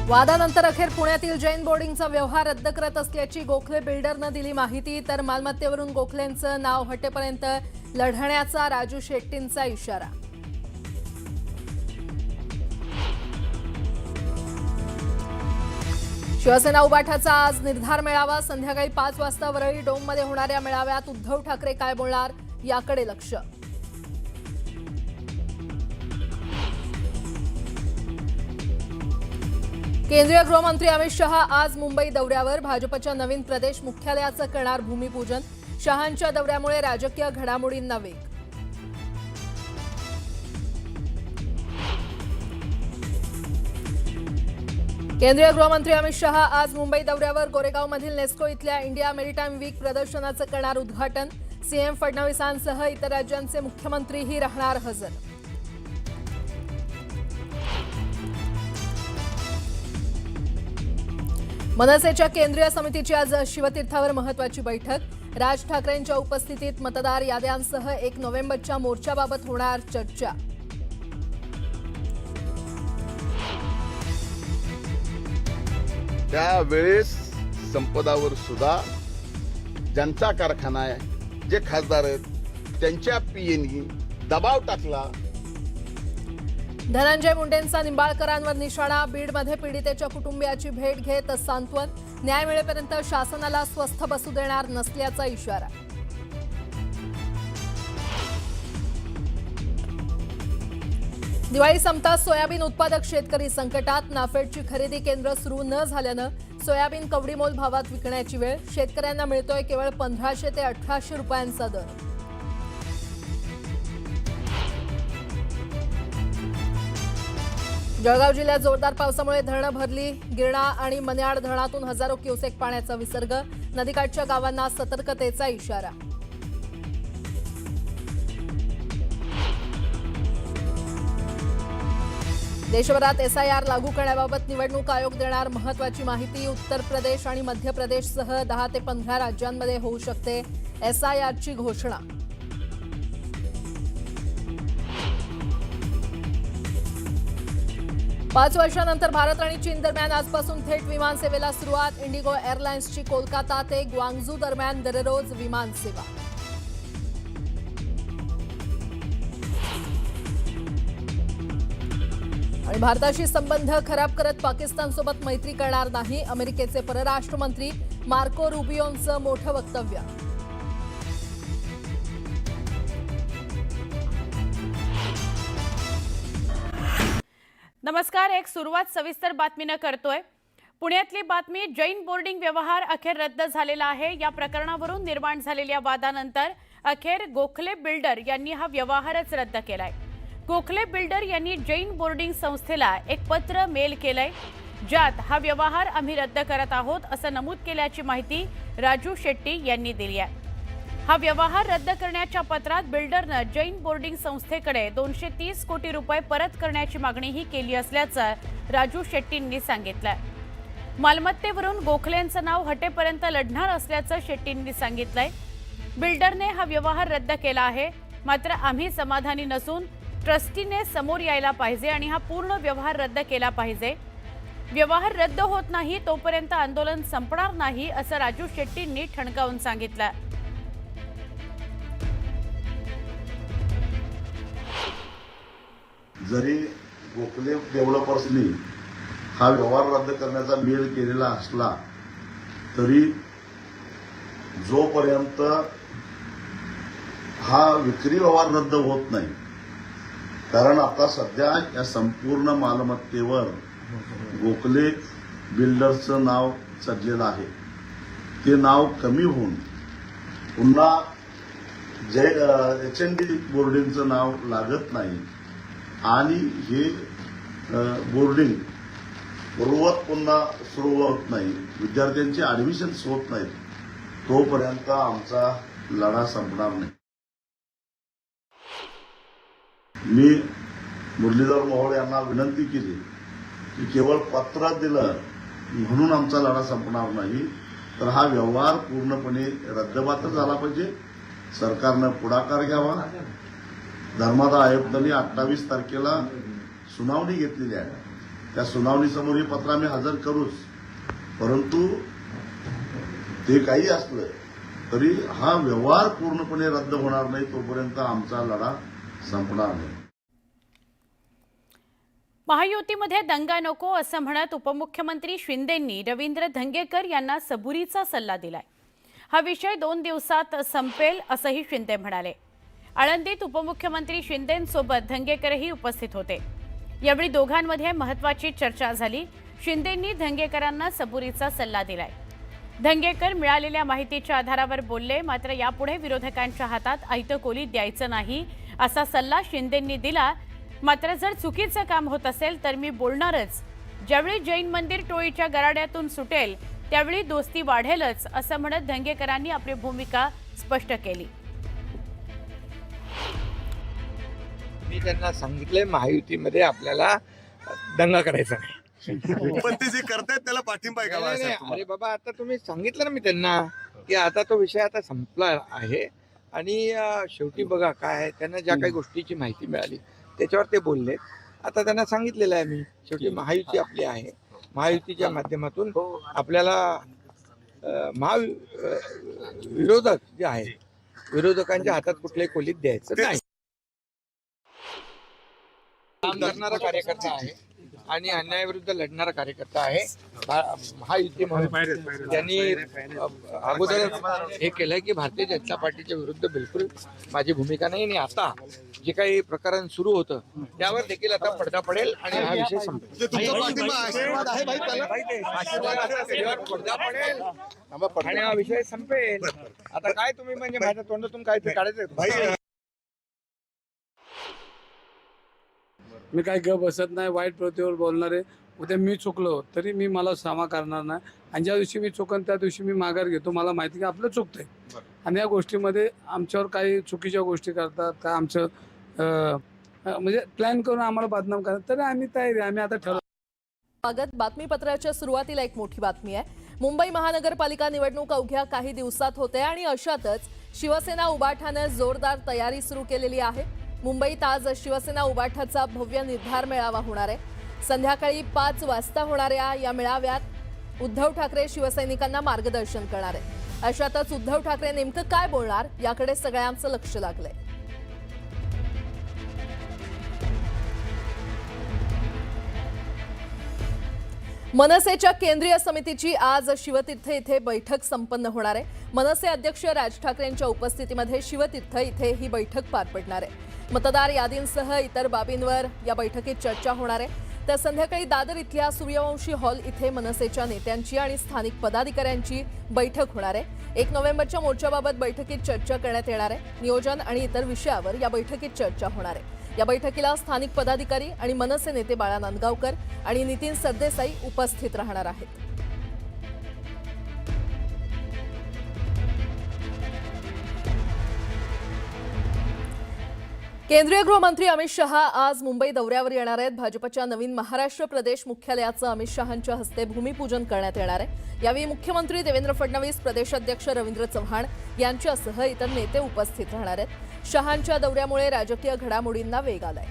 वादानंतर अखेर पुण्यातील जैन बोर्डिंगचा व्यवहार रद्द करत असल्याची गोखले बिल्डरनं दिली माहिती। तर मालमत्तेवरून गोखलेंचं नाव हटेपर्यंत लढण्याचा राजू शेट्टींचा इशारा। शिवसेना उबाठाचा आज निर्धार मेळावा। संध्याकाळी 5 वाजता वरळी डोममध्ये होणाऱ्या मेळाव्यात उद्धव ठाकरे काय बोलणार याकडे लक्ष। केंद्रीय गृहमंत्री अमित शहा आज मुंबई दौऱ्यावर। भाजपच्या नवीन प्रदेश मुख्यालयाचं करणार भूमिपूजन। शहांच्या दौऱ्यामुळे राजकीय घडामोडींना वेग। केंद्रीय गृहमंत्री अमित शहा आज मुंबई दौऱ्यावर। गोरेगावमधील नेस्को इथल्या इंडिया मेरीटाईम वीक प्रदर्शनाचं करणार उद्घाटन। सीएम फडणवीसांसह इतर राज्यांचे मुख्यमंत्रीही राहणार हजर। मनसेच्या केंद्रीय समितीची आज शिवतीर्थावर महत्त्वाची बैठक। राज ठाकरेंच्या उपस्थितीत मतदार याद्यांसह 1 नोव्हेंबरच्या मोर्चाबाबत होणार चर्चा। त्यावेळेस संपदावर सुद्धा ज्यांचा कारखाना आहे, जे खासदार आहेत, त्यांच्या पीएनी दबाव टाकला। धनंजय मुंडेंचा निंबाळकरांवर निशाणा। बीडमध्ये पीडितेच्या कुटुंबियाची भेट घेत सांत्वन। न्याय मिळेपर्यंत शासनाला स्वस्थ बसू देणार नसल्याचा इशारा। दिवाळी संपताच सोयाबीन उत्पादक शेतकरी संकटात। नाफेडची खरेदी केंद्र सुरू न झाल्यानं सोयाबीन कवडीमोल भावात विकण्याची वेळ। शेतकऱ्यांना मिळतोय केवळ 1500 ते 1800 रुपयांचा दर। जळगाव जिल्ह्यात जोरदार पावसामुळे धरणं भरली। गिरणा आणि मन्याड धरणातून हजारो क्युसेक पाण्याचा विसर्ग। नदीकाठच्या गावांना सतर्कतेचा इशारा। देशभरात एसआयआर लागू करण्याबाबत निवडणूक आयोग देणार महत्त्वाची माहिती। उत्तर प्रदेश आणि मध्य प्रदेशसह 10 ते 15 राज्यांमध्ये होऊ शकते एसआयआरची घोषणा। 5 वर्षांनंतर भारत आणि चीन दरम्यान आजपासून थेट विमान सेवेला सुरुवात। इंडिगो एअरलाइन्सची कोलकाता ते ग्वांगझू दरम्यान दररोज विमान सेवा। आणि भारताशी संबंध खराब करत पाकिस्तानसोबत मैत्री करणार नाही। अमेरिकेचे परराष्ट्र मंत्री मार्को रुबियोंचं मोठं वक्तव्य। नमस्कार, एक सुरुवात सविस्तर बातमीने करतोय। पुण्यातली बातमी, जैन बोर्डिंग व्यवहार अखेर रद्द झालेला आहे। या प्रकरणावरून निर्माण झालेल्या वादानंतर अखेर गोखले बिल्डर यांनी हा व्यवहारच रद्द केलाय। गोखले बिल्डर यांनी जैन बोर्डिंग संस्थेला एक पत्र मेल केलंय, ज्यात हा व्यवहार आम्ही रद्द करत आहोत असं नमूद केल्याची माहिती राजू शेट्टी यांनी दिली आहे। हा व्यवहार रद्द करण्याच्या पत्रात बिल्डरनं जैन बोर्डिंग संस्थेकडे 230 कोटी रुपये परत करण्याची मागणीही केली असल्याचं राजू शेट्टींनी सांगितलं। मालमत्तेवरून गोखलेंचं नाव हटेपर्यंत लढणार असल्याचं शेट्टींनी सांगितलंय। बिल्डरने हा व्यवहार रद्द केला आहे, मात्र आम्ही समाधानी नसून ट्रस्टीने समोर यायला पाहिजे आणि हा पूर्ण व्यवहार रद्द केला पाहिजे। व्यवहार रद्द होत नाही तोपर्यंत आंदोलन संपणार नाही असं राजू शेट्टींनी ठणकावून सांगितलं। जरी गोखले डेव्हलपर्सनी हा व्यवहार रद्द करण्याचा मेल केलेला असला तरी जोपर्यंत हा विक्री व्यवहार रद्द होत नाही, कारण आता सध्या या संपूर्ण मालमत्तेवर गोखले बिल्डर्सचं नाव चढलेलं आहे। ते नाव कमी होऊन पुन्हा एचएनडी बोर्डिंगचं नाव लागत नाही आणि हे बोर्डिंग पूर्ववत पुन्हा सुरू होत नाही, विद्यार्थ्यांची ऍडमिशन्स होत नाहीत, तोपर्यंत आमचा लढा संपणार नाही। मी मुरलीधर मोहोळ यांना विनंती केली की केवळ पत्र दिलं म्हणून आमचा लढा संपणार नाही, तर हा व्यवहार पूर्णपणे रद्दबातल झाला पाहिजे। सरकारनं पुढाकार घ्यावा। धर्मादाय आयुक्तांनी 28 तारखेला सुनावणी घेतलेली आहे। त्या सुनावणीसमोर हे पत्र आम्ही हजर करूच, परंतु ते काही असलं तरी हा व्यवहार पूर्णपणे रद्द होणार नाही तोपर्यंत आमचा लढा संपणार नाही. महायुतीमध्ये दंगा नको असं म्हणत उपमुख्यमंत्री शिंदेंनी रवींद्र धंगेकर यांना सबुरीचा सल्ला दिलाय. हा विषय 2 दिवसात संपेल असंही शिंदे म्हणाले. आळंदीत उपमुख्यमंत्री शिंदेंसोबत धंगेकरही उपस्थित होते. यावेळी दोघांमध्ये महत्त्वाची चर्चा झाली. शिंदेंनी धंगेकरांना सबुरीचा सल्ला दिलाय. धंगेकर मिळालेल्या माहितीच्या आधारावर बोलले, मात्र यापुढे विरोधकांच्या हातात आयतं कोलीत द्यायचं नाही असा सल्ला शिंदेंनी दिला. मात्र जर चुकीचं काम होत असेल तर मी बोलणारच. ज्यावेळी जैन मंदिर टोळीच्या गराड्यातून सुटेल त्यावेळी दोस्ती वाढेलच असं म्हणत धंगेकरांनी आपली भूमिका स्पष्ट केली. मी त्यांना सांगितलंय महायुतीमध्ये आपल्याला दंगा करायचा नाही. पण ते जे करतायत त्याला पाठिंबा आहे का नाही, बाळासाहेब नाही, तुम्हाला? अरे बाबा, आता तुम्ही सांगितलं ना मी त्यांना की आता तो विषय आता संपला आहे आणि शेवटी बघा काय आहे, त्यांना ज्या काही गोष्टीची माहिती मिळाली त्याच्यावर ते बोलले. आता त्यांना सांगितलेलं आहे मी, शेवटी महायुती आपली आहे. महायुतीच्या माध्यमातून आपल्याला विरोधक जे आहेत, विरोधकांच्या हातात कुठल्याही कोलीत द्यायचं नाही. काम करणारा कार्यकर्ता आहे आणि अन्यायाविरुद्ध लढणारा कार्यकर्ता आहे. महायुती म्हणून त्यांनी अगोदर हे केलंय की भारतीय जनता पार्टीच्या विरुद्ध बिलकुल माझी भूमिका नाही. आणि आता जे काही प्रकरण सुरू होतं त्यावर देखील आता पडदा पडेल आणि हा विषय संपेल. ते तुमचा पाठिंबा आशीर्वाद आहे भाई त्याला? आशीर्वाद आता त्याच्यावर पडदा पडेल आणि हा विषय संपेल. आता काय तुम्ही म्हणजे माझ्या तोंडातून काय ते काढायचं भाई मी काही गप बसत नाही. वाईट प्रवृत्तीवर बोलणारे उद्या मी चुकलो तरी मी मला क्षमा करणार नाही. आणि ज्या दिवशी मी चुकन त्या दिवशी मी माघार घेतो. मला माहिती की आपलं चुकतंय आणि या गोष्टीमध्ये आमच्यावर काही चुकीच्या गोष्टी करतात का आमचं म्हणजे प्लॅन करून आम्हाला बदनाम करतात तरी आम्ही तयारी. आम्ही आता ठरवलं. स्वागत. बातमीपत्राच्या सुरुवातीला एक मोठी बातमी आहे. मुंबई महानगरपालिका निवडणूक अवघ्या काही दिवसात होते आणि अशातच शिवसेना उबाठानं जोरदार तयारी सुरू केलेली आहे. मुंबईत आज शिवसेना उबाठाचा भव्य निर्धार मेळावा होणार आहे. संध्याकाळी 5 वाजता होणाऱ्या या मेळाव्यात उद्धव ठाकरे शिवसैनिकांना मार्गदर्शन करणार आहे. अशातच उद्धव ठाकरे नेमकं काय बोलणार याकडे सगळ्यांचं लक्ष लागलंय. मनसेच्या केंद्रीय समितीची आज शिवतीर्थ इथे बैठक संपन्न होणार आहे. मनसे अध्यक्ष राज ठाकरेंच्या उपस्थितीमध्ये शिवतीर्थ इथे ही बैठक पार पडणार आहे. मतदार यादींसह इतर बाबींवर या बैठकीत चर्चा होणार आहे. तर संध्याकाळी दादर इथल्या सूर्यवंशी हॉल इथे मनसेच्या नेत्यांची आणि स्थानिक पदाधिकाऱ्यांची बैठक होणार आहे. 1 नोव्हेंबरच्या मोर्चाबाबत बैठकीत चर्चा करण्यात येणार आहे. नियोजन आणि इतर विषयावर या बैठकीत चर्चा होणार आहे. या बैठकीला स्थानिक पदाधिकारी आणि मनसे नेते बाळा नांदगावकर आणि नितीन सरदेसाई उपस्थित राहणार आहेत. केंद्रीय गृहमंत्री अमित शहा आज मुंबई दौऱ्यावर येणार आहेत. भाजपच्या नवीन महाराष्ट्र प्रदेश मुख्यालयाचं अमित शहांच्या हस्ते भूमिपूजन करण्यात येणार आहे. यावेळी मुख्यमंत्री देवेंद्र फडणवीस, प्रदेशाध्यक्ष रवींद्र चव्हाण यांच्यासह इतर नेते उपस्थित राहणार आहेत. शहांच्या दौऱ्यामुळे राजकीय घडामोडींना वेग आलाय.